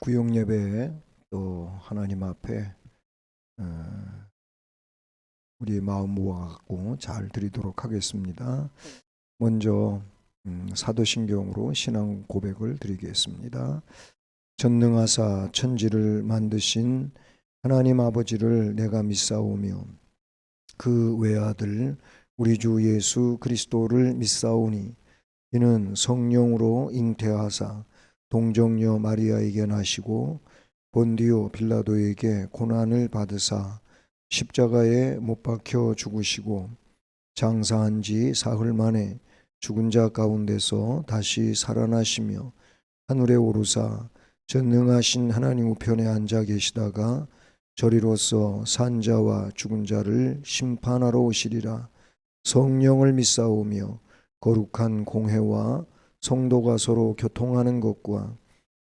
구역 예배에 또 하나님 앞에 우리의 마음 모아갖고 잘 드리도록 하겠습니다. 먼저 사도신경으로 신앙 고백을 드리겠습니다. 전능하사 천지를 만드신 하나님 아버지를 내가 믿사오며 그 외아들 우리 주 예수 그리스도를 믿사오니 이는 성령으로 잉태하사 동정녀 마리아에게 나시고 본디오 빌라도에게 고난을 받으사 십자가에 못 박혀 죽으시고 장사한 지 사흘 만에 죽은 자 가운데서 다시 살아나시며 하늘에 오르사 전능하신 하나님 우편에 앉아 계시다가 저리로서 산 자와 죽은 자를 심판하러 오시리라. 성령을 믿사오며 거룩한 공회와 성도가 서로 교통하는 것과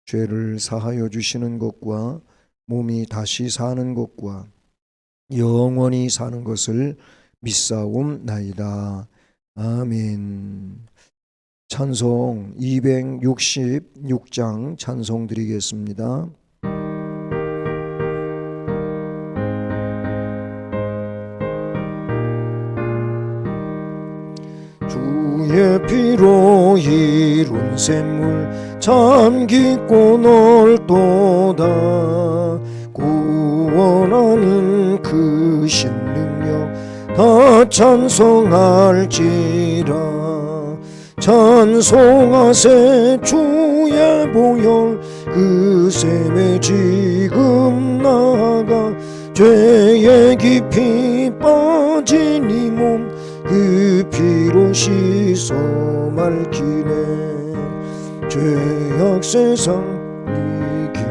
죄를 사하여 주시는 것과 몸이 다시 사는 것과 영원히 사는 것을 믿사옵나이다. 아멘. 찬송 266장 찬송 드리겠습니다. 주의 피로 이룬 샘물 참 깊고 넓도다. 구원하는 그 신능력 다 찬송할지라. 찬송하세 주의 보혈 그 샘에 지금 나가 죄에 깊이 빠진 이 몸 그 피로 씻어 맑히네. 죄악 세상 이긴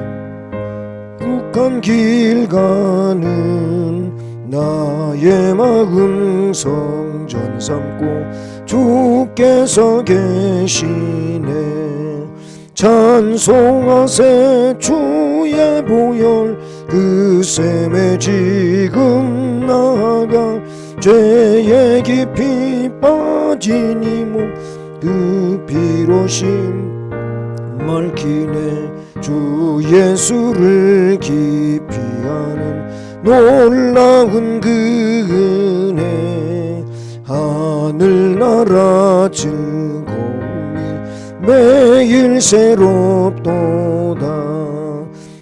북한 길 가는 나의 마음 성전 삼고 주께서 계시네. 찬송하세 주의 보혈 그 샘에 지금 나가 죄에 깊이 빠진 이 몸 그 피로 맑히네. 주 예수를 깊이 아는 놀라운 그 은혜 하늘나라 즐거움이 매일 새롭도다.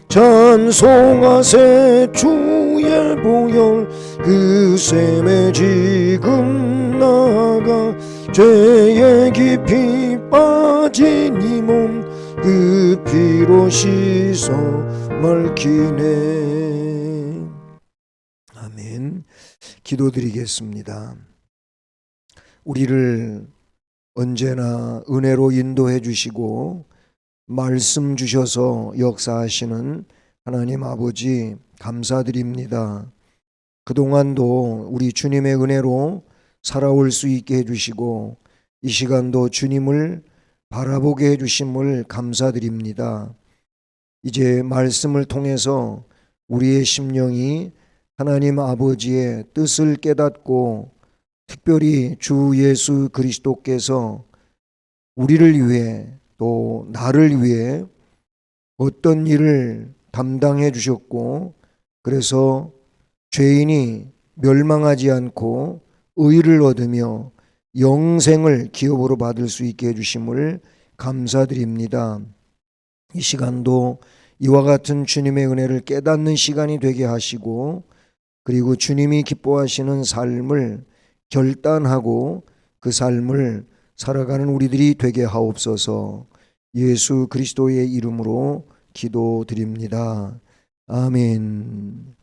찬송하세 주의 보혈 그 샘에 지금 나가 죄에 깊이 빠진 이 몸 그 피로 씻어 맑히네. 아멘. 기도드리겠습니다. 우리를 언제나 은혜로 인도해 주시고 말씀 주셔서 역사하시는 하나님 아버지 감사드립니다. 그동안도 우리 주님의 은혜로 살아올 수 있게 해주시고 이 시간도 주님을 바라보게 해주심을 감사드립니다. 이제 말씀을 통해서 우리의 심령이 하나님 아버지의 뜻을 깨닫고 특별히 주 예수 그리스도께서 우리를 위해 또 나를 위해 어떤 일을 담당해 주셨고 그래서 죄인이 멸망하지 않고 의를 얻으며 영생을 기업으로 받을 수 있게 해주심을 감사드립니다. 이 시간도 이와 같은 주님의 은혜를 깨닫는 시간이 되게 하시고 그리고 주님이 기뻐하시는 삶을 결단하고 그 삶을 살아가는 우리들이 되게 하옵소서. 예수 그리스도의 이름으로 기도드립니다. 아멘.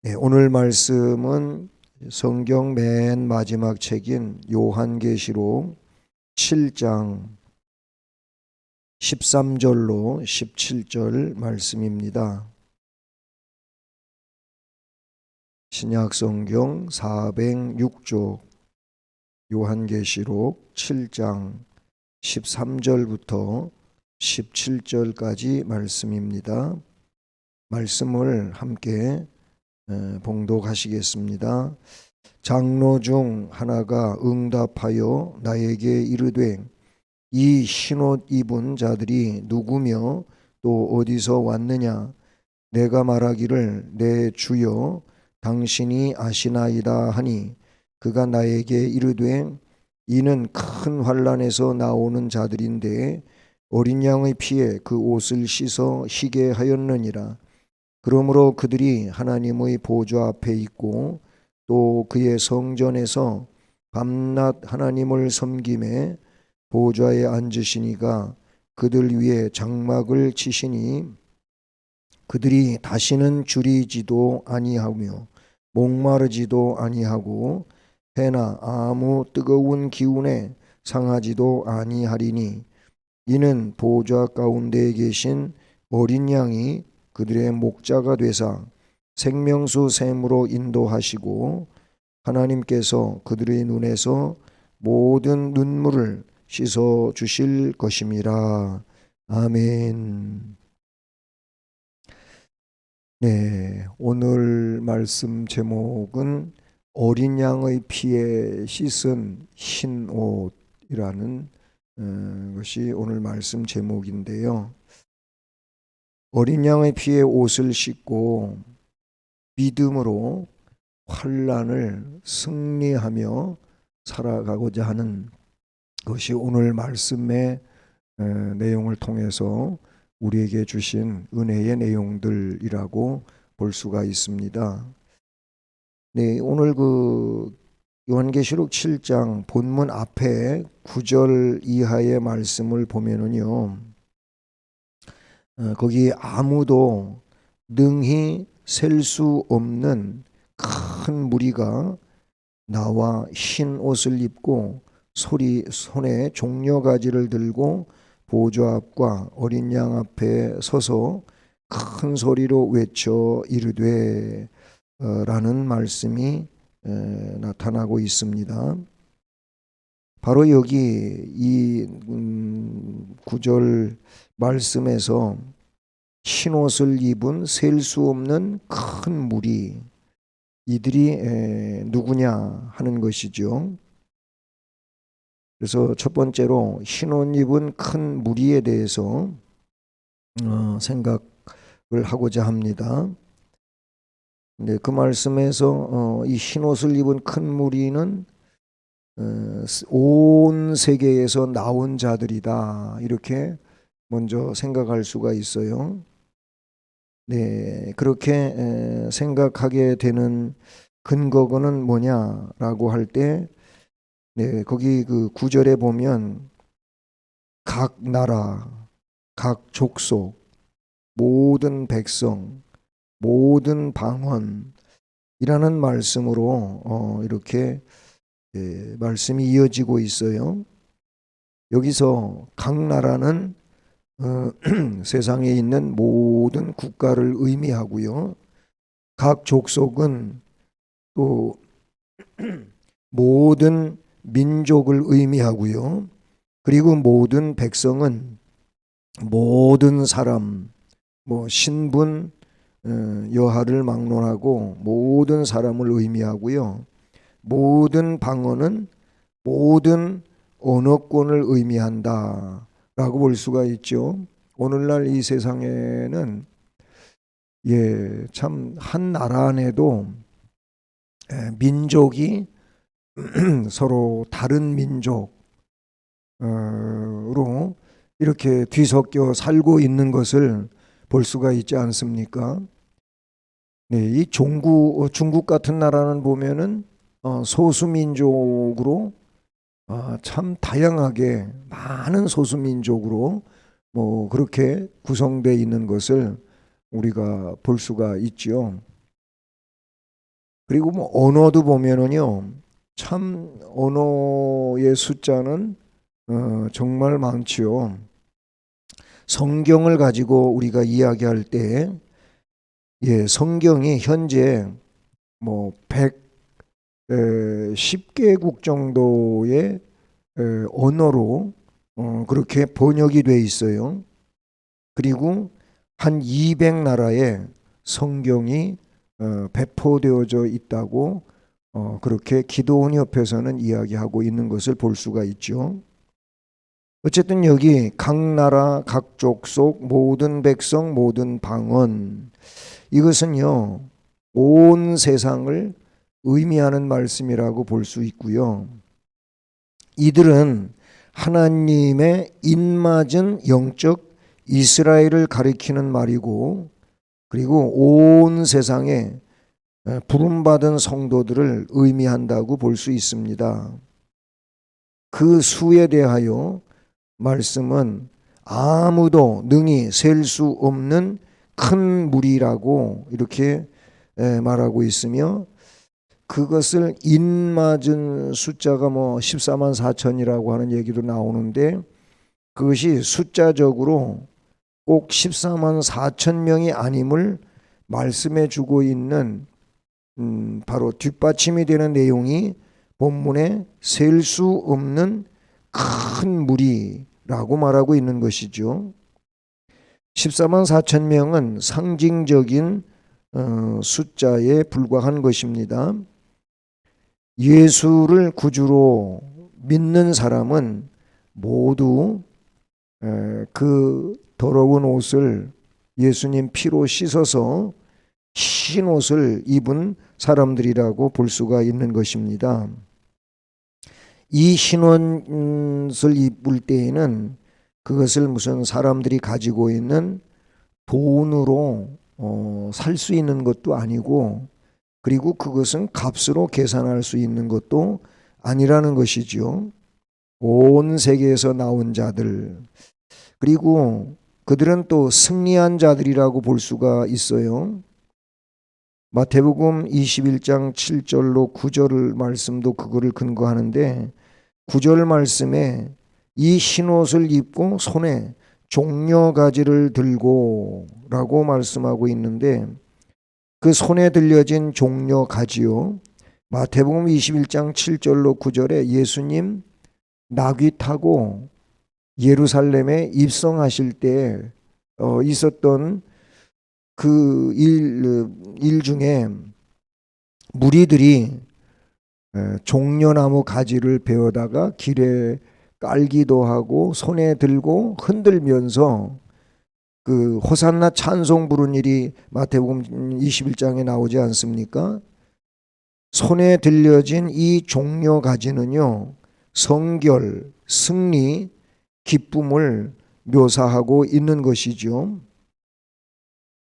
네, 오늘 말씀은 성경 맨 마지막 책인 요한계시록 7장 13절로 17절 말씀입니다. 신약성경 406쪽 요한계시록 7장 13절부터 17절까지 말씀입니다. 말씀을 함께 봉독하시겠습니다. 장로 중 하나가 응답하여 나에게 이르되 이 흰옷 입은 자들이 누구며 또 어디서 왔느냐? 내가 말하기를 내 주여 당신이 아시나이다 하니 그가 나에게 이르되 이는 큰 환난에서 나오는 자들인데 어린 양의 피에 그 옷을 씻어 희게 하였느니라. 그러므로 그들이 하나님의 보좌 앞에 있고 또 그의 성전에서 밤낮 하나님을 섬김에 보좌에 앉으시니가 그들 위에 장막을 치시니 그들이 다시는 줄이지도 아니하며 목마르지도 아니하고 해나 아무 뜨거운 기운에 상하지도 아니하리니 이는 보좌 가운데에 계신 어린 양이 그들의 목자가 되사 생명수 샘으로 인도하시고 하나님께서 그들의 눈에서 모든 눈물을 씻어 주실 것임이라. 아멘. 네, 오늘 말씀 제목은 어린 양의 피에 씻은 흰 옷이라는 것이 오늘 말씀 제목인데요. 어린 양의 피에 옷을 씻고 믿음으로 환난을 승리하며 살아가고자 하는 것이 오늘 말씀의 내용을 통해서 우리에게 주신 은혜의 내용들이라고 볼 수가 있습니다. 네, 오늘 요한계시록 7장 본문 앞에 9절 이하의 말씀을 보면은요, 거기 아무도 능히 셀 수 없는 큰 무리가 나와 흰 옷을 입고 손에 종려가지를 들고 보좌 앞과 어린 양 앞에 서서 큰 소리로 외쳐 이르되 라는 말씀이 나타나고 있습니다. 바로 여기 이 9절 말씀에서 흰옷을 입은 셀 수 없는 큰 무리, 이들이 누구냐 하는 것이죠. 그래서 첫 번째로 흰옷 입은 큰 무리에 대해서 생각을 하고자 합니다. 네, 그 말씀에서 이 흰옷을 입은 큰 무리는 온 세계에서 나온 자들이다, 이렇게 먼저 생각할 수가 있어요. 네, 그렇게 생각하게 되는 근거는 뭐냐라고 할 때, 네, 거기 그 9절에 보면 각 나라, 각 족속, 모든 백성, 모든 방언이라는 말씀으로 이렇게 말씀이 이어지고 있어요. 여기서 각 나라는 세상에 있는 모든 국가를 의미하고요. 각 족속은 또 모든 민족을 의미하고요. 그리고 모든 백성은 모든 사람, 신분, 여하를 막론하고 모든 사람을 의미하고요. 모든 방언은 모든 언어권을 의미한다 라고 볼 수가 있죠. 오늘날 이 세상에는 참 한 나라 안에도 민족이 서로 다른 민족으로 이렇게 뒤섞여 살고 있는 것을 볼 수가 있지 않습니까? 네, 이 중국 같은 나라는 보면은 소수민족으로 참 다양하게 많은 소수민족으로 그렇게 구성되어 있는 것을 우리가 볼 수가 있죠. 그리고 언어도 보면은요, 참 언어의 숫자는 정말 많지요. 성경을 가지고 우리가 이야기할 때, 성경이 현재 110개국 정도의 언어로 그렇게 번역이 돼 있어요. 그리고 한 200나라에 성경이 배포되어져 있다고 그렇게 기도원 협회에서는 이야기하고 있는 것을 볼 수가 있죠. 어쨌든 여기 각 나라 각 족속 모든 백성 모든 방언, 이것은요 온 세상을 의미하는 말씀이라고 볼 수 있고요. 이들은 하나님의 입맞은 영적 이스라엘을 가리키는 말이고, 그리고 온 세상에 부름받은 성도들을 의미한다고 볼 수 있습니다. 그 수에 대하여 말씀은 아무도 능히 셀 수 없는 큰 무리라고 이렇게 말하고 있으며, 그것을 인맞은 숫자가 14만 4천이라고 하는 얘기도 나오는데, 그것이 숫자적으로 꼭 14만 4천 명이 아님을 말씀해 주고 있는 바로 뒷받침이 되는 내용이 본문에 셀 수 없는 큰 무리라고 말하고 있는 것이죠. 14만 4천 명은 상징적인 숫자에 불과한 것입니다. 예수를 구주로 믿는 사람은 모두 그 더러운 옷을 예수님 피로 씻어서 흰 옷을 입은 사람들이라고 볼 수가 있는 것입니다. 이 흰 옷을 입을 때에는 그것을 무슨 사람들이 가지고 있는 돈으로 살 수 있는 것도 아니고, 그리고 그것은 값으로 계산할 수 있는 것도 아니라는 것이죠. 온 세계에서 나온 자들, 그리고 그들은 또 승리한 자들이라고 볼 수가 있어요. 마태복음 21장 7절로 9절 말씀도 그거를 근거하는데, 9절 말씀에 이 흰옷을 입고 손에 종려가지를 들고 라고 말씀하고 있는데, 그 손에 들려진 종려가지요, 마태복음 21장 7절로 9절에 예수님 나귀 타고 예루살렘에 입성하실 때 있었던 그 일 중에 무리들이 종려나무 가지를 베어다가 길에 깔기도 하고 손에 들고 흔들면서 그 호산나 찬송 부른 일이 마태복음 21장에 나오지 않습니까? 손에 들려진 이 종려 가지는요, 성결, 승리, 기쁨을 묘사하고 있는 것이죠.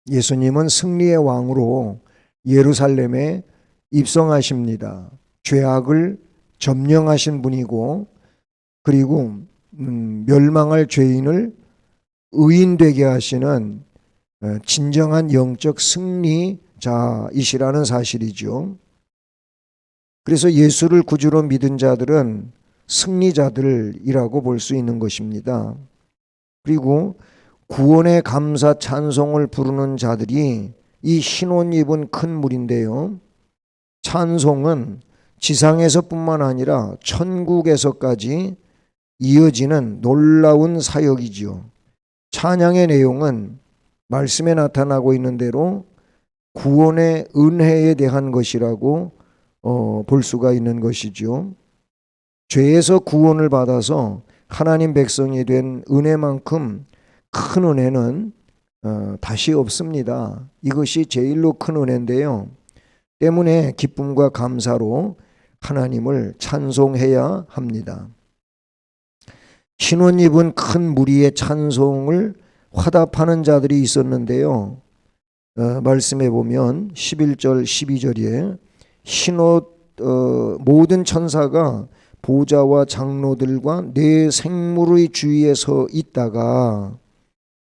예수님은 승리의 왕으로 예루살렘에 입성하십니다. 죄악을 점령하신 분이고, 그리고 멸망할 죄인을 의인되게 하시는 진정한 영적 승리자이시라는 사실이죠. 그래서 예수를 구주로 믿은 자들은 승리자들이라고 볼 수 있는 것입니다. 그리고 구원의 감사 찬송을 부르는 자들이 이 흰옷 입은 큰 무리인데요, 찬송은 지상에서뿐만 아니라 천국에서까지 이어지는 놀라운 사역이지요. 찬양의 내용은 말씀에 나타나고 있는 대로 구원의 은혜에 대한 것이라고 볼 수가 있는 것이죠. 죄에서 구원을 받아서 하나님 백성이 된 은혜만큼 큰 은혜는 다시 없습니다. 이것이 제일로 큰 은혜인데요, 때문에 기쁨과 감사로 하나님을 찬송해야 합니다. 흰옷 입은 큰 무리의 찬송을 화답하는 자들이 있었는데요, 말씀해 보면 11절 12절에 흰옷 모든 천사가 보좌와 장로들과 네 생물의 주위에 서 있다가,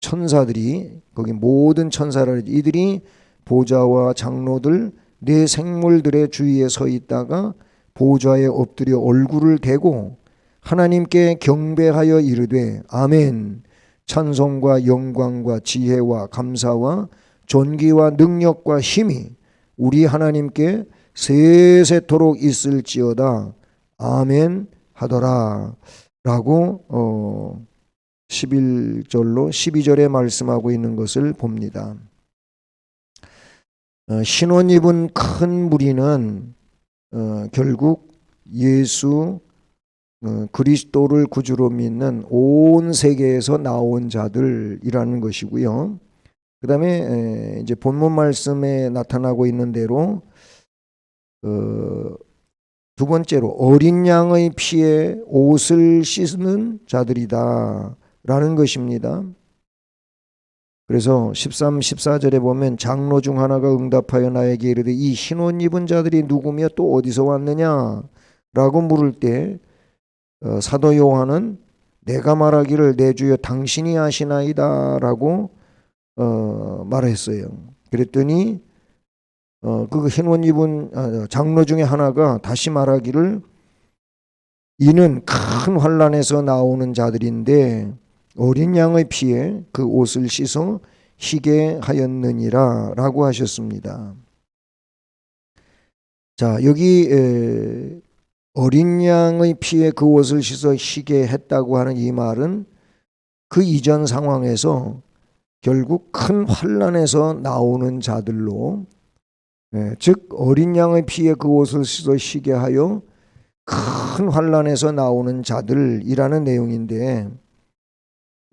천사들이 거기 모든 천사라, 이들이 보좌와 장로들 네 생물들의 주위에 서 있다가 보좌에 엎드려 얼굴을 대고 하나님께 경배하여 이르되 아멘, 찬송과 영광과 지혜와 감사와 존귀와 능력과 힘이 우리 하나님께 세세토록 있을지어다 아멘 하더라 라고 11절로 12절에 말씀하고 있는 것을 봅니다. 흰옷 입은 큰 무리는 결국 예수 그리스도를 구주로 믿는 온 세계에서 나온 자들이라는 것이고요. 그 다음에 이제 본문 말씀에 나타나고 있는 대로 두 번째로 어린 양의 피에 옷을 씻는 자들이다 라는 것입니다. 그래서 13, 14절에 보면 장로 중 하나가 응답하여 나에게 이르되 이 흰 옷 입은 자들이 누구며 또 어디서 왔느냐 라고 물을 때 사도 요한은 내가 말하기를 내 주여 당신이 아시나이다 라고 말했어요. 그랬더니 그 흰 옷 입은 장로 중에 하나가 다시 말하기를 이는 큰 환난에서 나오는 자들인데 어린 양의 피에 그 옷을 씻어 희게 하였느니라 라고 하셨습니다. 자, 여기 어린 양의 피에 그 옷을 씻어 희게 했다고 하는 이 말은 그 이전 상황에서 결국 큰 환난에서 나오는 자들로, 즉 어린 양의 피에 그 옷을 씻어 희게 하여 큰 환난에서 나오는 자들이라는 내용인데,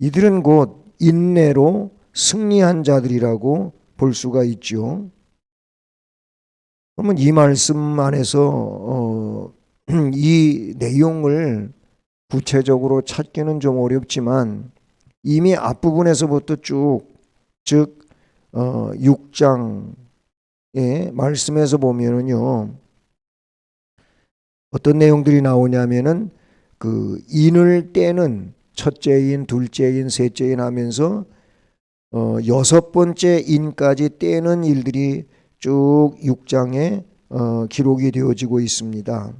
이들은 곧 인내로 승리한 자들이라고 볼 수가 있죠. 그러면 이 말씀 안에서 이 내용을 구체적으로 찾기는 좀 어렵지만 이미 앞부분에서부터 쭉, 즉 6장의 말씀에서 보면은요, 어떤 내용들이 나오냐면은 그 인을 떼는 첫째인, 둘째인, 셋째인 하면서 여섯 번째 인까지 떼는 일들이 쭉 6장에 기록이 되어지고 있습니다.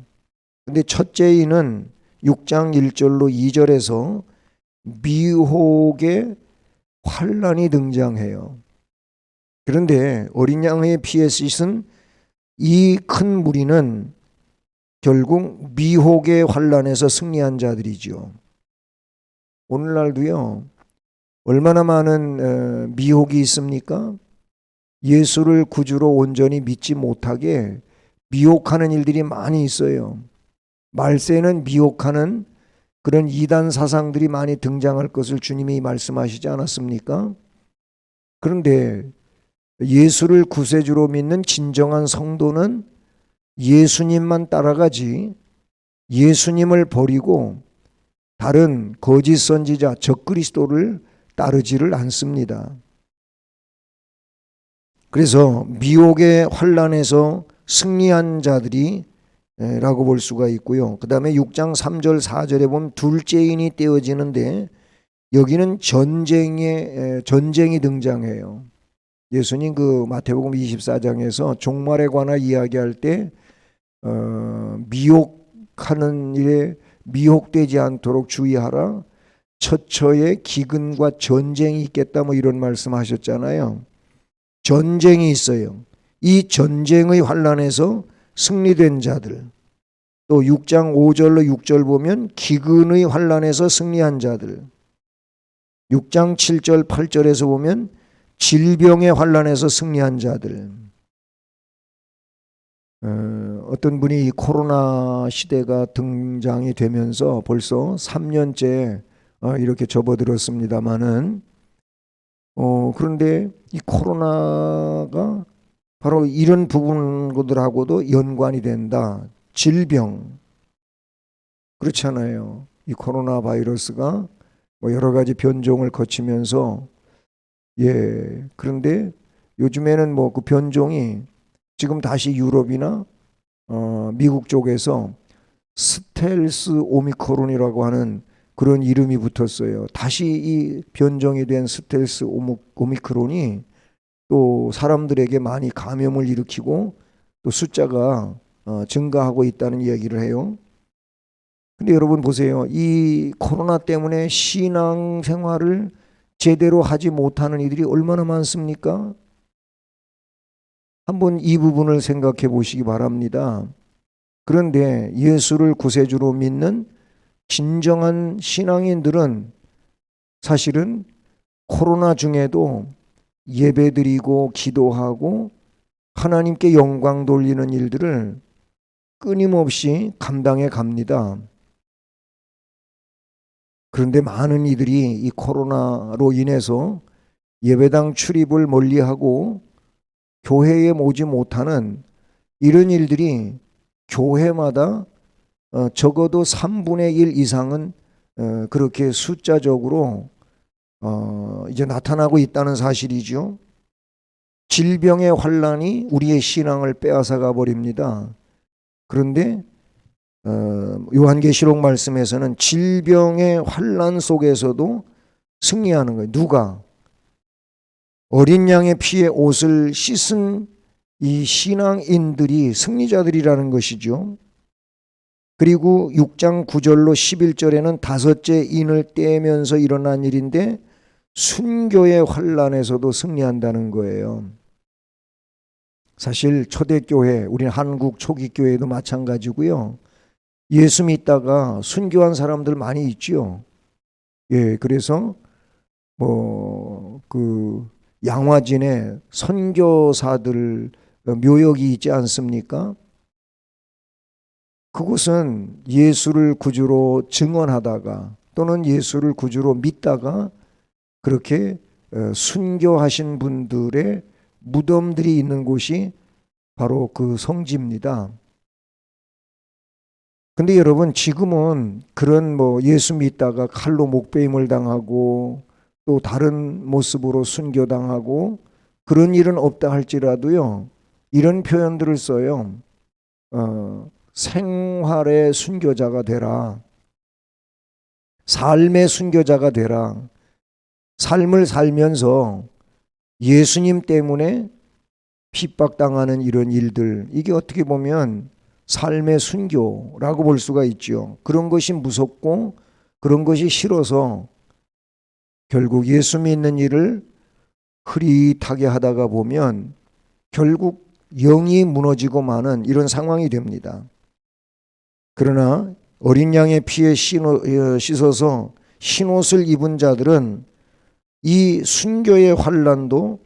근데 첫째 인은 6장 1절로 2절에서 미혹의 환란이 등장해요. 그런데 어린 양의 피에 씻은 이 큰 무리는 결국 미혹의 환란에서 승리한 자들이죠. 오늘날도요, 얼마나 많은 미혹이 있습니까? 예수를 구주로 온전히 믿지 못하게 미혹하는 일들이 많이 있어요. 말세는 미혹하는 그런 이단 사상들이 많이 등장할 것을 주님이 말씀하시지 않았습니까? 그런데 예수를 구세주로 믿는 진정한 성도는 예수님만 따라가지 예수님을 버리고 다른 거짓 선지자 적그리스도를 따르지를 않습니다. 그래서 미혹의 환란에서 승리한 자들이 라고 볼 수가 있고요. 그 다음에 6장 3절 4절에 보면 둘째인이 떼어지는데 여기는 전쟁이 등장해요. 예수님 그 마태복음 24장에서 종말에 관한 이야기할 때 미혹하는 일에 미혹되지 않도록 주의하라. 처처에 기근과 전쟁이 있겠다 뭐 이런 말씀하셨잖아요. 전쟁이 있어요. 이 전쟁의 환란에서 승리된 자들, 또 6장 5절로 6절 보면 기근의 환란에서 승리한 자들, 6장 7절 8절에서 보면 질병의 환란에서 승리한 자들. 어떤 분이 이 코로나 시대가 등장이 되면서 벌써 3년째 이렇게 접어들었습니다마는 그런데 이 코로나가 바로 이런 부분들하고도 연관이 된다. 질병. 그렇잖아요. 이 코로나 바이러스가 뭐 여러 가지 변종을 거치면서 그런데 요즘에는 뭐 그 변종이 지금 다시 유럽이나 미국 쪽에서 스텔스 오미크론이라고 하는 그런 이름이 붙었어요. 다시 이 변종이 된 스텔스 오미크론이 또 사람들에게 많이 감염을 일으키고 또 숫자가 증가하고 있다는 이야기를 해요. 근데 여러분 보세요. 이 코로나 때문에 신앙생활을 제대로 하지 못하는 이들이 얼마나 많습니까? 한번 이 부분을 생각해 보시기 바랍니다. 그런데 예수를 구세주로 믿는 진정한 신앙인들은 사실은 코로나 중에도 예배드리고 기도하고 하나님께 영광 돌리는 일들을 끊임없이 감당해 갑니다. 그런데 많은 이들이 이 코로나로 인해서 예배당 출입을 멀리하고 교회에 오지 못하는 이런 일들이 교회마다 적어도 3분의 1 이상은 그렇게 숫자적으로 이제 나타나고 있다는 사실이죠. 질병의 환란이 우리의 신앙을 빼앗아가 버립니다. 그런데 요한계시록 말씀에서는 질병의 환란 속에서도 승리하는 거예요. 누가? 어린 양의 피에 옷을 씻은 이 신앙인들이 승리자들이라는 것이죠. 그리고 6장 9절로 11절에는 다섯째 인을 떼면서 일어난 일인데 순교의 환란에서도 승리한다는 거예요. 사실 초대교회, 우리 한국 초기교회도 마찬가지고요. 예수 믿다가 순교한 사람들 많이 있죠. 예, 그래서 그 양화진에 선교사들 묘역이 있지 않습니까? 그곳은 예수를 구주로 증언하다가 또는 예수를 구주로 믿다가 그렇게 순교하신 분들의 무덤들이 있는 곳이 바로 그 성지입니다. 근데 여러분, 지금은 그런 예수 믿다가 칼로 목베임을 당하고 또 다른 모습으로 순교당하고 그런 일은 없다 할지라도요, 이런 표현들을 써요. 생활의 순교자가 되라. 삶의 순교자가 되라. 삶을 살면서 예수님 때문에 핍박당하는 이런 일들, 이게 어떻게 보면 삶의 순교라고 볼 수가 있죠. 그런 것이 무섭고 그런 것이 싫어서 결국 예수 믿는 일을 흐릿하게 하다가 보면 결국 영이 무너지고 마는 이런 상황이 됩니다. 그러나 어린 양의 피에 씻어서 흰옷을 입은 자들은 이 순교의 환란도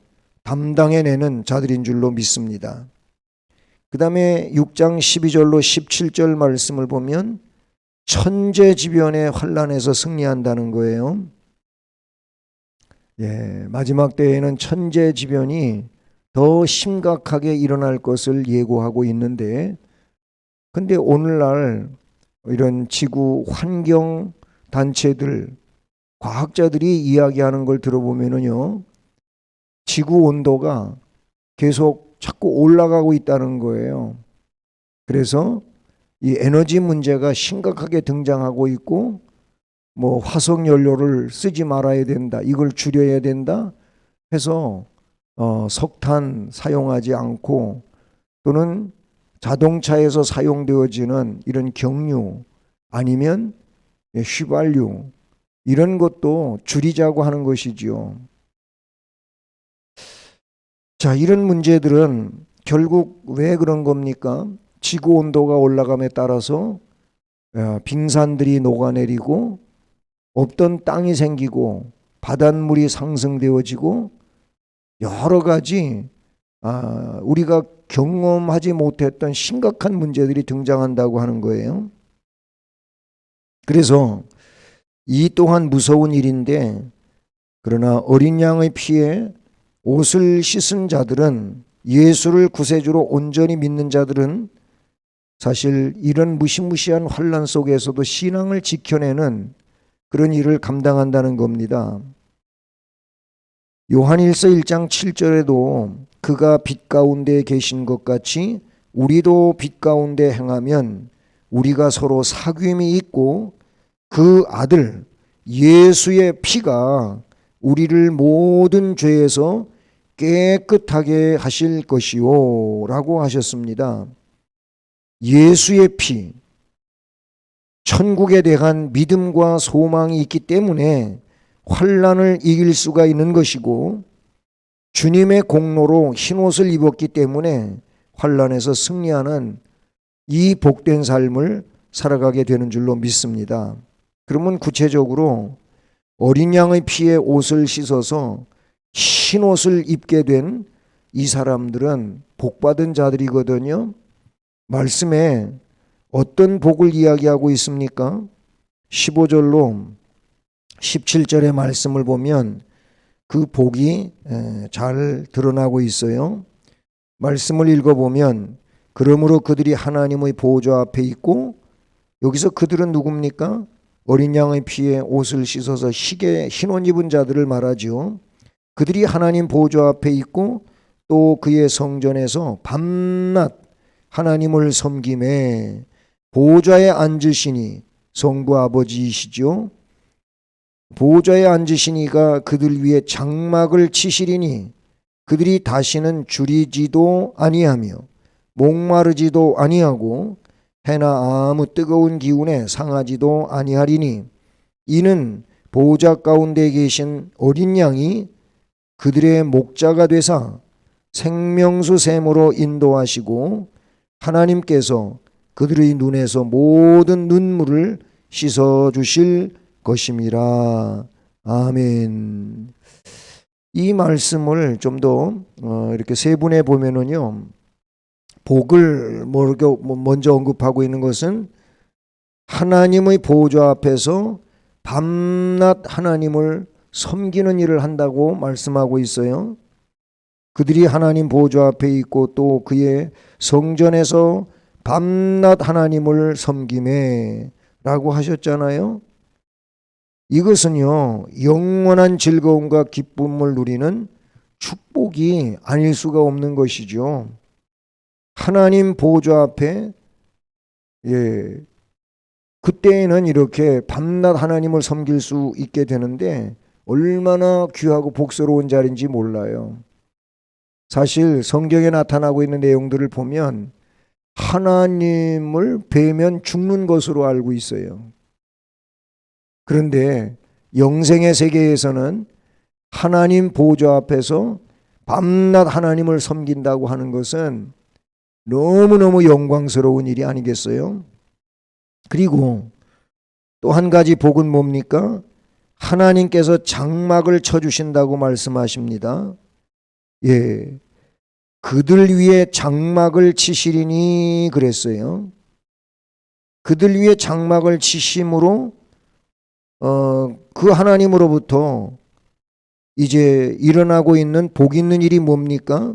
담당해내는 자들인 줄로 믿습니다. 그 다음에 6장 12절로 17절 말씀을 보면 천재지변의 환란에서 승리한다는 거예요. 예, 마지막 때에는 천재지변이 더 심각하게 일어날 것을 예고하고 있는데, 근데 오늘날 이런 지구 환경 단체들, 과학자들이 이야기하는 걸 들어보면은요, 지구 온도가 계속 자꾸 올라가고 있다는 거예요. 그래서 이 에너지 문제가 심각하게 등장하고 있고, 화석 연료를 쓰지 말아야 된다, 이걸 줄여야 된다 해서 석탄 사용하지 않고 또는 자동차에서 사용되어지는 이런 경유 아니면 휘발유 이런 것도 줄이자고 하는 것이지요. 자, 이런 문제들은 결국 왜 그런 겁니까? 지구 온도가 올라감에 따라서 빙산들이 녹아내리고 없던 땅이 생기고 바닷물이 상승되어지고 여러 가지 우리가 경험하지 못했던 심각한 문제들이 등장한다고 하는 거예요. 그래서 이 또한 무서운 일인데, 그러나 어린 양의 피에 옷을 씻은 자들은, 예수를 구세주로 온전히 믿는 자들은 사실 이런 무시무시한 환난 속에서도 신앙을 지켜내는 그런 일을 감당한다는 겁니다. 요한일서 1장 7절에도 그가 빛 가운데 계신 것 같이 우리도 빛 가운데 행하면 우리가 서로 사귐이 있고 그 아들 예수의 피가 우리를 모든 죄에서 깨끗하게 하실 것이요 라고 하셨습니다. 예수의 피, 천국에 대한 믿음과 소망이 있기 때문에 환난을 이길 수가 있는 것이고, 주님의 공로로 흰옷을 입었기 때문에 환난에서 승리하는 이 복된 삶을 살아가게 되는 줄로 믿습니다. 그러면 구체적으로 어린 양의 피에 옷을 씻어서 흰옷을 입게 된 이 사람들은 복받은 자들이거든요. 말씀에 어떤 복을 이야기하고 있습니까? 15절로 17절의 말씀을 보면 그 복이 잘 드러나고 있어요. 말씀을 읽어보면 그러므로 그들이 하나님의 보좌 앞에 있고, 여기서 그들은 누굽니까? 어린 양의 피에 옷을 씻어서 흰옷 입은 자들을 말하죠. 그들이 하나님 보좌 앞에 있고 또 그의 성전에서 밤낮 하나님을 섬김에 보좌에 앉으시니 성부 아버지이시죠. 보좌에 앉으시니가 그들 위에 장막을 치시리니 그들이 다시는 줄이지도 아니하며 목마르지도 아니하고 해나 아무 뜨거운 기운에 상하지도 아니하리니 이는 보좌 가운데 계신 어린 양이 그들의 목자가 되사 생명수 샘으로 인도하시고 하나님께서 그들의 눈에서 모든 눈물을 씻어 주실 것임이라. 아멘. 이 말씀을 좀 더 이렇게 세분해 보면은요, 복을 먼저 언급하고 있는 것은 하나님의 보좌 앞에서 밤낮 하나님을 섬기는 일을 한다고 말씀하고 있어요. 그들이 하나님 보좌 앞에 있고 또 그의 성전에서 밤낮 하나님을 섬김에 라고 하셨잖아요. 이것은요, 영원한 즐거움과 기쁨을 누리는 축복이 아닐 수가 없는 것이죠. 하나님 보좌 앞에, 그때에는 이렇게 밤낮 하나님을 섬길 수 있게 되는데 얼마나 귀하고 복스러운 자리인지 몰라요. 사실 성경에 나타나고 있는 내용들을 보면 하나님을 뵈면 죽는 것으로 알고 있어요. 그런데 영생의 세계에서는 하나님 보좌 앞에서 밤낮 하나님을 섬긴다고 하는 것은 너무너무 영광스러운 일이 아니겠어요? 그리고 또 한 가지 복은 뭡니까? 하나님께서 장막을 쳐주신다고 말씀하십니다. 그들 위에 장막을 치시리니 그랬어요. 그들 위에 장막을 치심으로 그 하나님으로부터 이제 일어나고 있는 복 있는 일이 뭡니까?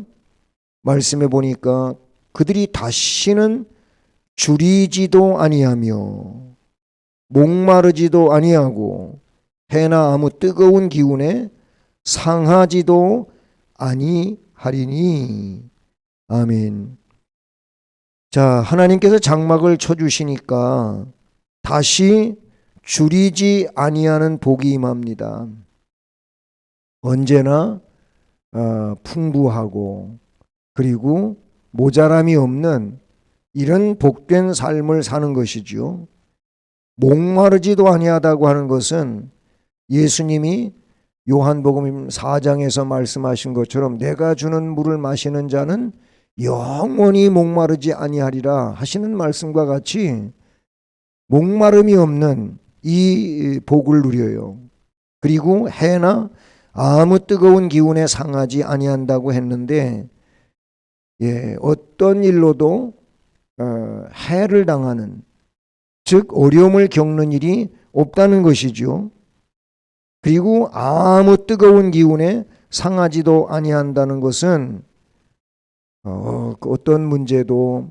말씀해 보니까 그들이 다시는 줄이지도 아니하며 목마르지도 아니하고 해나 아무 뜨거운 기운에 상하지도 아니하리니. 아멘. 자, 하나님께서 장막을 쳐주시니까 다시 줄이지 아니하는 복이 임합니다. 언제나 풍부하고 그리고 모자람이 없는 이런 복된 삶을 사는 것이죠. 목마르지도 아니하다고 하는 것은 예수님이 요한복음 4장에서 말씀하신 것처럼 내가 주는 물을 마시는 자는 영원히 목마르지 아니하리라 하시는 말씀과 같이 목마름이 없는 이 복을 누려요. 그리고 해나 아무 뜨거운 기운에 상하지 아니한다고 했는데, 어떤 일로도 해를 당하는, 즉 어려움을 겪는 일이 없다는 것이죠. 그리고 아무 뜨거운 기운에 상하지도 아니한다는 것은 어떤 문제도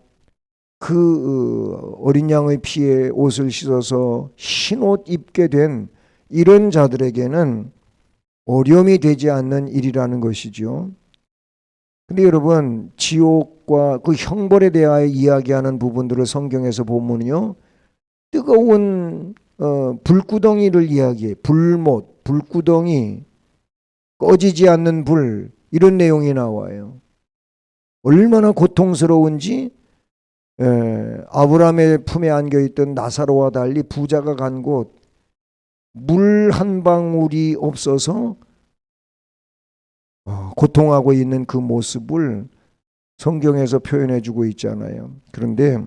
그 어린 양의 피에 옷을 씻어서 흰옷 입게 된 이런 자들에게는 어려움이 되지 않는 일이라는 것이죠. 근데 여러분, 지옥과 그 형벌에 대하여 이야기하는 부분들을 성경에서 보면요, 뜨거운 불구덩이를 이야기해. 불못, 불구덩이, 꺼지지 않는 불, 이런 내용이 나와요. 얼마나 고통스러운지 아브라함의 품에 안겨있던 나사로와 달리 부자가 간 곳, 물 한 방울이 없어서 고통하고 있는 그 모습을 성경에서 표현해 주고 있잖아요. 그런데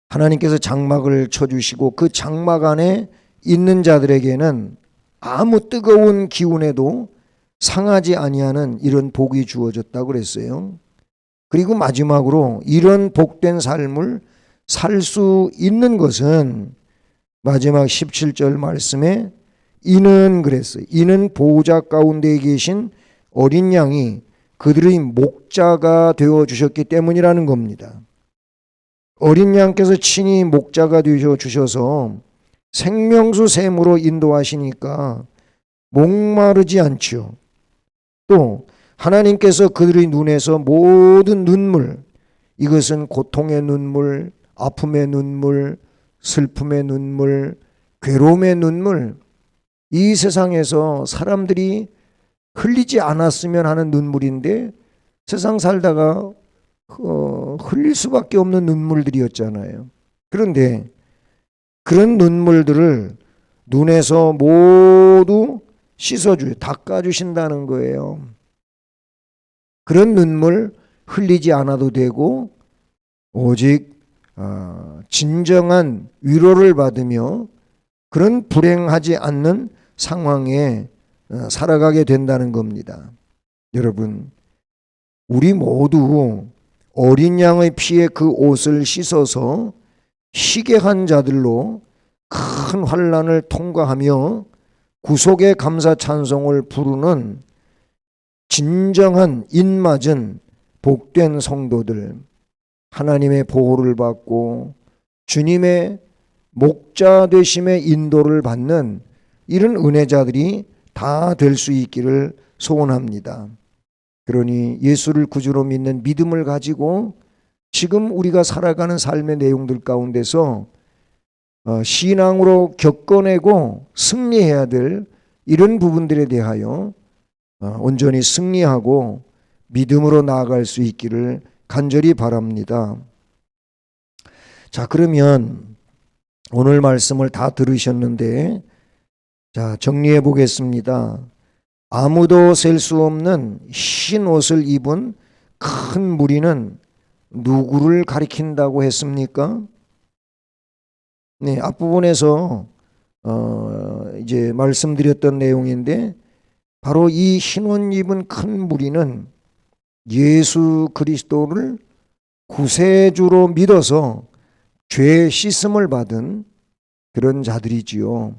하나님께서 장막을 쳐주시고 그 장막 안에 있는 자들에게는 아무 뜨거운 기운에도 상하지 아니하는 이런 복이 주어졌다고 그랬어요. 그리고 마지막으로 이런 복된 삶을 살 수 있는 것은 마지막 17절 말씀에 이는 그랬어요. 이는 보호자 가운데 계신 어린 양이 그들의 목자가 되어 주셨기 때문이라는 겁니다. 어린 양께서 친히 목자가 되어 주셔서 생명수 샘으로 인도하시니까 목마르지 않지요. 또 하나님께서 그들의 눈에서 모든 눈물, 이것은 고통의 눈물, 아픔의 눈물, 슬픔의 눈물, 괴로움의 눈물, 이 세상에서 사람들이 흘리지 않았으면 하는 눈물인데 세상 살다가 흘릴 수밖에 없는 눈물들이었잖아요. 그런데 그런 눈물들을 눈에서 모두 씻어주고 닦아주신다는 거예요. 그런 눈물 흘리지 않아도 되고 오직 진정한 위로를 받으며 그런 불행하지 않는 상황에 살아가게 된다는 겁니다. 여러분, 우리 모두 어린 양의 피에 그 옷을 씻어서 희게 한 자들로 큰 환난을 통과하며 구속의 감사 찬송을 부르는 진정한 인맞은 복된 성도들, 하나님의 보호를 받고 주님의 목자 되심의 인도를 받는 이런 은혜자들이 다 될 수 있기를 소원합니다. 그러니 예수를 구주로 믿는 믿음을 가지고 지금 우리가 살아가는 삶의 내용들 가운데서 신앙으로 겪어내고 승리해야 될 이런 부분들에 대하여 온전히 승리하고 믿음으로 나아갈 수 있기를 간절히 바랍니다. 자, 그러면 오늘 말씀을 다 들으셨는데, 자, 정리해 보겠습니다. 아무도 셀 수 없는 흰 옷을 입은 큰 무리는 누구를 가리킨다고 했습니까? 네, 앞부분에서 이제 말씀드렸던 내용인데 바로 이 흰 옷 입은 큰 무리는 예수 그리스도를 구세주로 믿어서 죄 씻음을 받은 그런 자들이지요.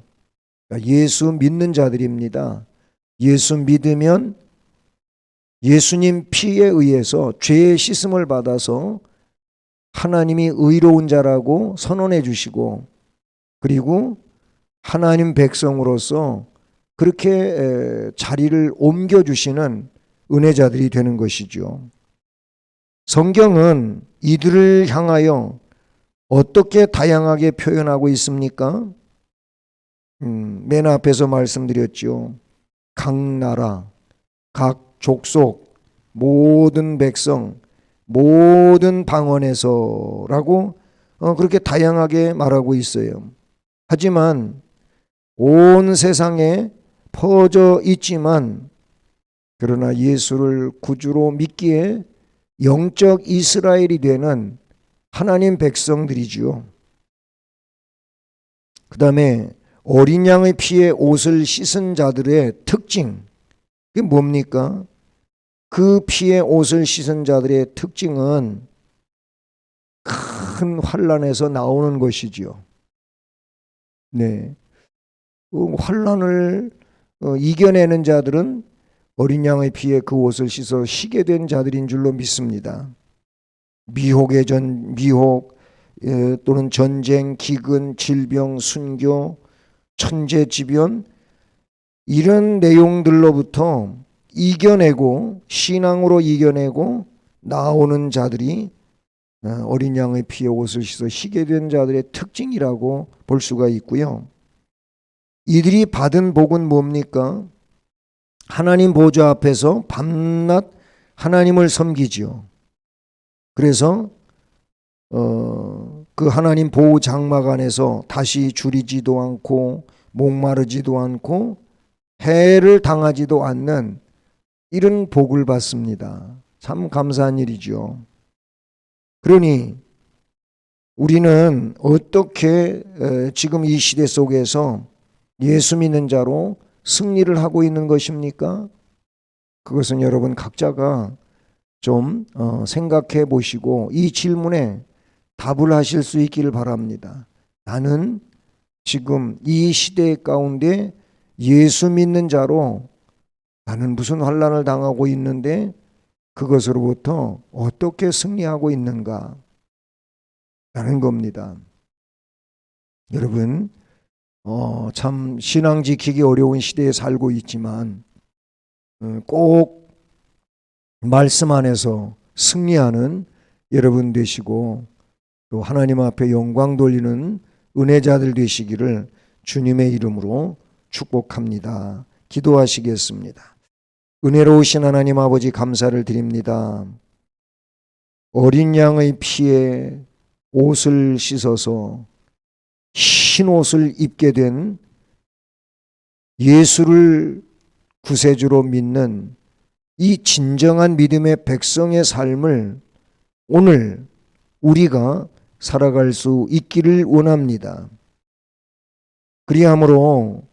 예수 믿는 자들입니다. 예수 믿으면 예수님 피에 의해서 죄의 씻음을 받아서 하나님이 의로운 자라고 선언해 주시고, 그리고 하나님 백성으로서 그렇게 자리를 옮겨주시는 은혜자들이 되는 것이죠. 성경은 이들을 향하여 어떻게 다양하게 표현하고 있습니까? 맨 앞에서 말씀드렸죠. 각 나라, 각 족속, 모든 백성, 모든 방언에서라고 그렇게 다양하게 말하고 있어요. 하지만 온 세상에 퍼져 있지만 그러나 예수를 구주로 믿기에 영적 이스라엘이 되는 하나님 백성들이지요. 그 다음에 어린 양의 피에 옷을 씻은 자들의 특징, 그게 뭡니까? 그 피에 옷을 씻은 자들의 특징은 큰 환난에서 나오는 것이지요. 네, 환난을 이겨내는 자들은 어린 양의 피에 그 옷을 씻어 쉬게 된 자들인 줄로 믿습니다. 미혹 또는 전쟁, 기근, 질병, 순교, 천재지변, 이런 내용들로부터 이겨내고 신앙으로 이겨내고 나오는 자들이 어린 양의 피에 옷을 씻어 쉬게 된 자들의 특징이라고 볼 수가 있고요. 이들이 받은 복은 뭡니까? 하나님 보좌 앞에서 밤낮 하나님을 섬기지요. 그래서 그 하나님 보호 장막 안에서 다시 줄이지도 않고 목마르지도 않고 해를 당하지도 않는 이런 복을 받습니다. 참 감사한 일이죠. 그러니 우리는 어떻게 지금 이 시대 속에서 예수 믿는 자로 승리를 하고 있는 것입니까? 그것은 여러분 각자가 좀 생각해 보시고 이 질문에 답을 하실 수 있기를 바랍니다. 나는 지금 이 시대 가운데 예수 믿는 자로 나는 무슨 환난을 당하고 있는데 그것으로부터 어떻게 승리하고 있는가 라는 겁니다. 여러분, 참 신앙 지키기 어려운 시대에 살고 있지만 꼭 말씀 안에서 승리하는 여러분 되시고 또 하나님 앞에 영광 돌리는 은혜자들 되시기를 주님의 이름으로 축복합니다. 기도하시겠습니다. 은혜로우신 하나님 아버지 감사를 드립니다. 어린 양의 피에 옷을 씻어서 흰 옷을 입게 된 예수를 구세주로 믿는 이 진정한 믿음의 백성의 삶을 오늘 우리가 살아갈 수 있기를 원합니다. 그리함으로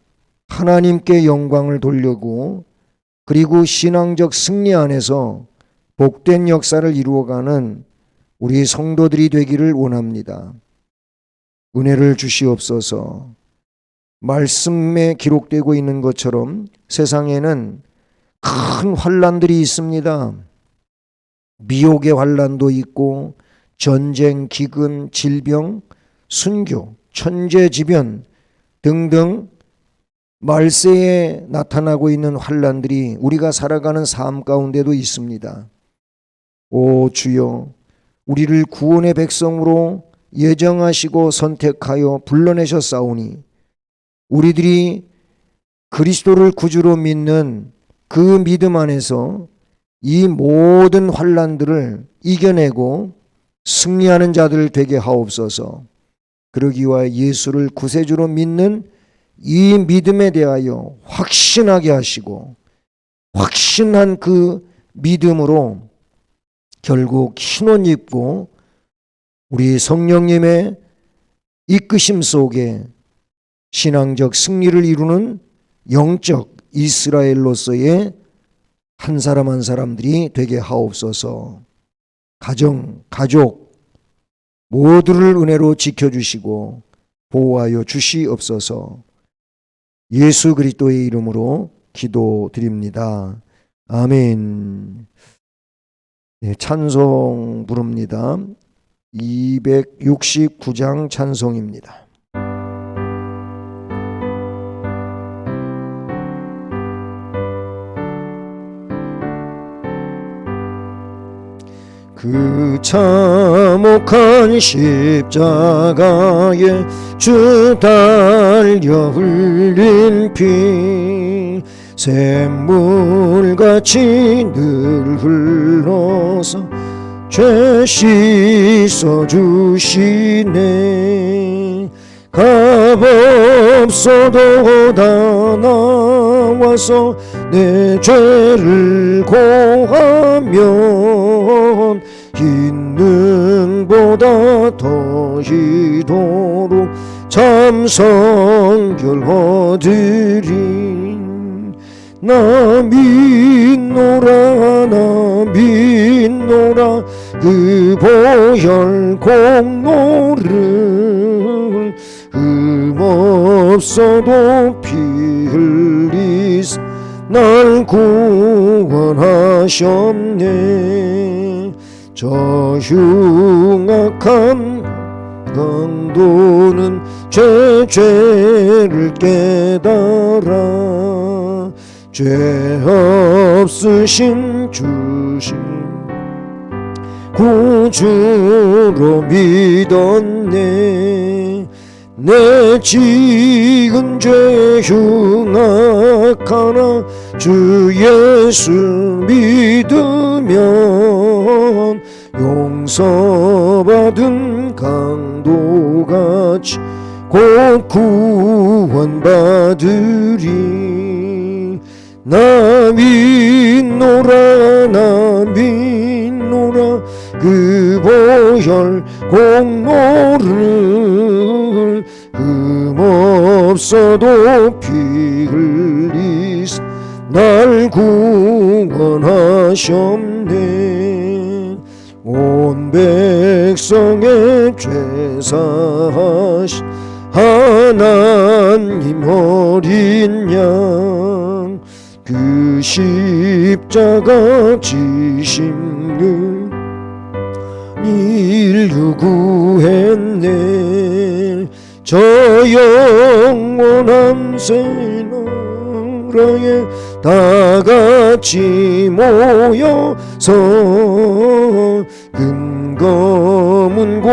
하나님께 영광을 돌리고 그리고 신앙적 승리 안에서 복된 역사를 이루어가는 우리 성도들이 되기를 원합니다. 은혜를 주시옵소서. 말씀에 기록되고 있는 것처럼 세상에는 큰 환난들이 있습니다. 미혹의 환난도 있고 전쟁, 기근, 질병, 순교, 천재지변 등등 말세에 나타나고 있는 환난들이 우리가 살아가는 삶 가운데도 있습니다. 오 주여, 우리를 구원의 백성으로 예정하시고 선택하여 불러내셨사오니 우리들이 그리스도를 구주로 믿는 그 믿음 안에서 이 모든 환난들을 이겨내고 승리하는 자들 되게 하옵소서. 그러기 위하여 예수를 구세주로 믿는 이 믿음에 대하여 확신하게 하시고 확신한 그 믿음으로 결국 흰옷 입고 우리 성령님의 이끄심 속에 신앙적 승리를 이루는 영적 이스라엘로서의 한 사람 한 사람들이 되게 하옵소서. 가정, 가족 모두를 은혜로 지켜주시고 보호하여 주시옵소서. 예수 그리스도의 이름으로 기도드립니다. 아멘. 네, 찬송 부릅니다. 269장 찬송입니다. 그 참혹한 십자가에 주 달려 흘린 피 샘물같이 늘 흘러서 죄 씻어주시네. 값없어도 다 나와서 내 죄를 고하면 흰 눈보다 더 희도록 참 성결 얻으리. 나 믿노라 나 믿노라 그 보혈 공로를 흠없어도 피 흘리사 날 구원하셨네. 저 흉악한 강도는 죄를 깨달아 죄 없으신 주신 구주로 믿었네. 내 지은 죄 흉악하나 주 예수 믿으면 용서받은 강도같이 곧 구원받으리. 나 믿노라 나 믿노라 그 보혈 공로를 흠없어도 피 흘리사 날 구원하셨네. 온 백성의 죄 사하신 하나님 어린 양 그 십자가 지심을 인류 구했네. 저 영원한 새 나라에 다같이 모여서 금검은고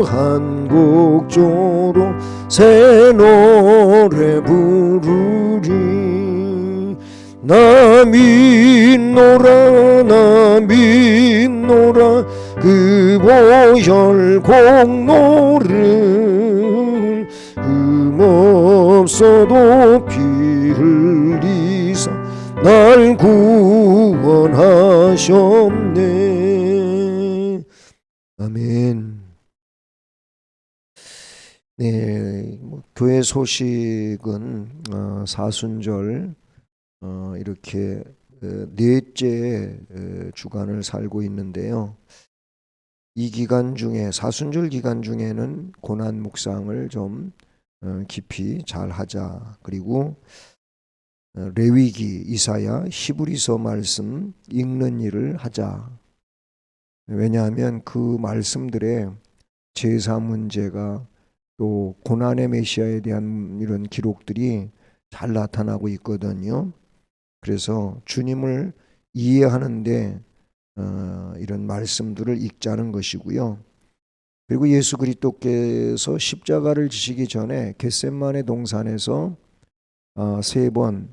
한곡조로 새 노래 부르리. 나 믿노라 나 믿노라 그 보혈 공로를 흠없어도 피 흘리사 날 구원하셨네. 아멘. 네, 교회 소식은 사순절 이렇게 넷째 주간을 살고 있는데요. 이 기간 중에 사순절 기간 중에는 고난 묵상을 좀 깊이 잘 하자. 그리고 레위기, 이사야, 히브리서 말씀 읽는 일을 하자. 왜냐하면 그 말씀들에 제사 문제가 또 고난의 메시아에 대한 이런 기록들이 잘 나타나고 있거든요. 그래서 주님을 이해하는데 이런 말씀들을 읽자는 것이고요. 그리고 예수 그리스도께서 십자가를 지시기 전에 겟세마네 동산에서 3번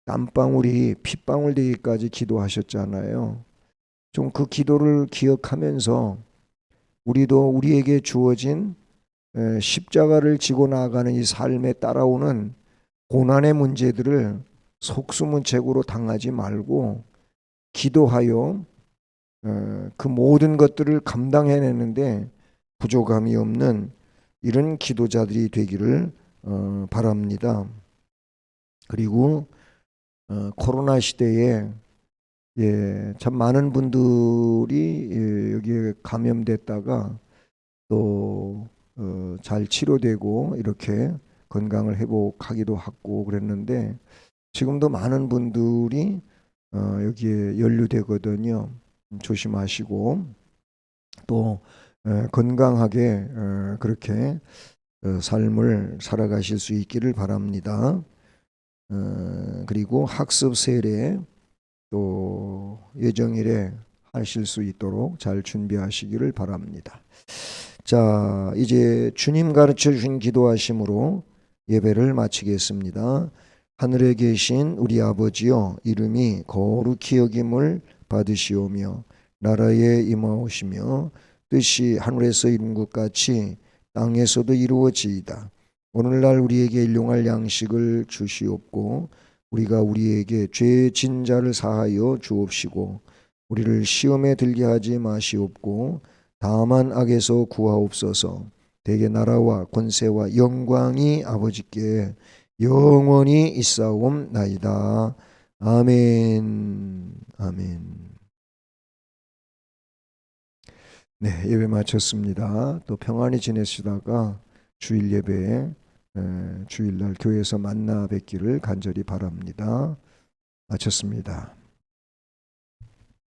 땀방울이 핏방울 되기까지 기도하셨잖아요. 좀 그 기도를 기억하면서 우리도 우리에게 주어진 십자가를 지고 나아가는 이 삶에 따라오는 고난의 문제들을 속수무책으로 당하지 말고 기도하여 그 모든 것들을 감당해내는데 부족함이 없는 이런 기도자들이 되기를 바랍니다. 그리고 코로나 시대에 참 많은 분들이 여기에 감염됐다가 또 잘 치료되고 이렇게 건강을 회복하기도 하고 그랬는데 지금도 많은 분들이 여기에 연루되거든요. 조심하시고 또 건강하게 그렇게 삶을 살아가실 수 있기를 바랍니다. 그리고 학습 세례 또 예정일에 하실 수 있도록 잘 준비하시기를 바랍니다. 자, 이제 주님 가르쳐 주신 기도하심으로 예배를 마치겠습니다. 하늘에 계신 우리 아버지여, 이름이 거룩히 여김을 받으시오며 나라에 임하오시며 뜻이 하늘에서 이룬 것 같이 땅에서도 이루어지이다. 오늘날 우리에게 일용할 양식을 주시옵고 우리가 우리에게 죄 진 자를 사하여 주옵시고 우리를 시험에 들게 하지 마시옵고 다만 악에서 구하옵소서. 대개 나라와 권세와 영광이 아버지께 영원히 있사옵나이다. 아멘. 아멘. 네, 예배 마쳤습니다. 또 평안히 지내시다가 주일 예배에 주일날 교회에서 만나 뵙기를 간절히 바랍니다. 마쳤습니다.